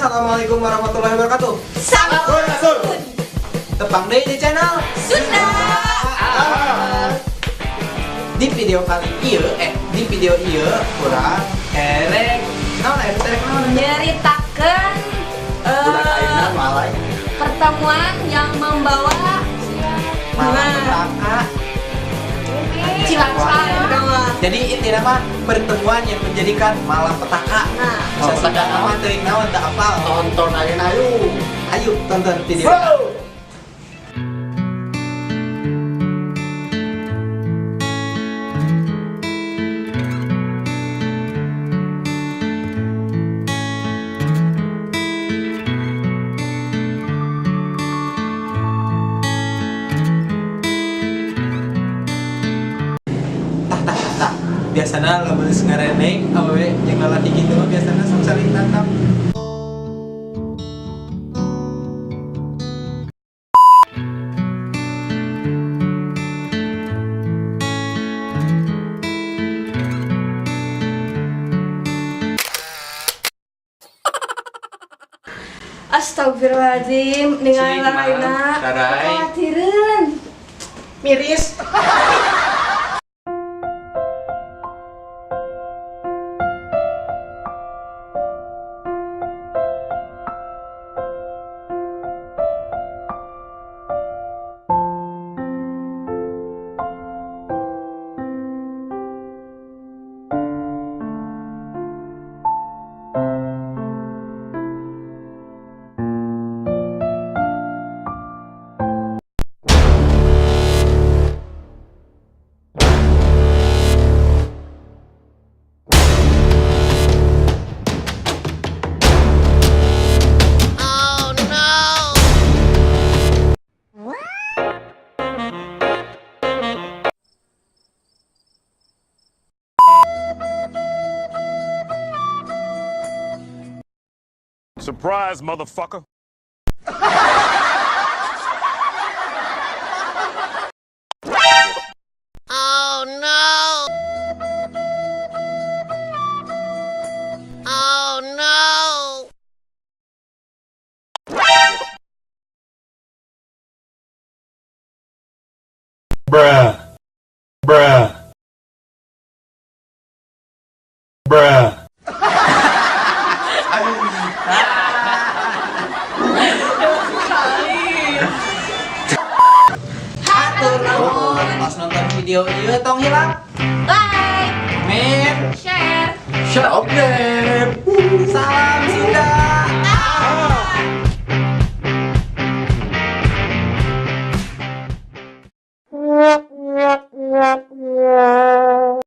Assalamualaikum warahmatullahi wabarakatuh. Sampurasun. Tepang deui di channel Sunda. Di video kali ieu di video ieu urang erek Nyeritakeun pertemuan yang membawa malapetaka. Cilacap. Jadi intinya mah pertemuan yang menjadikan malapetaka. Nah, Sesudahnya nama teuing naon teu apal. Tonton ayeuna yuk. Ayo tonton video. Biasana lamun geus ngareneng awewe jeung lalaki kitu mah biasana sok saling tatap. Astagfirullahaladzim, ningali laina. Khawatireun. Miris. Surprise, motherfucker. Oh no! Oh no! Bruh. Bruh. Bruh. Hatur nuhun pas nonton video ieu tong hilang Like, comment, share. subscribe.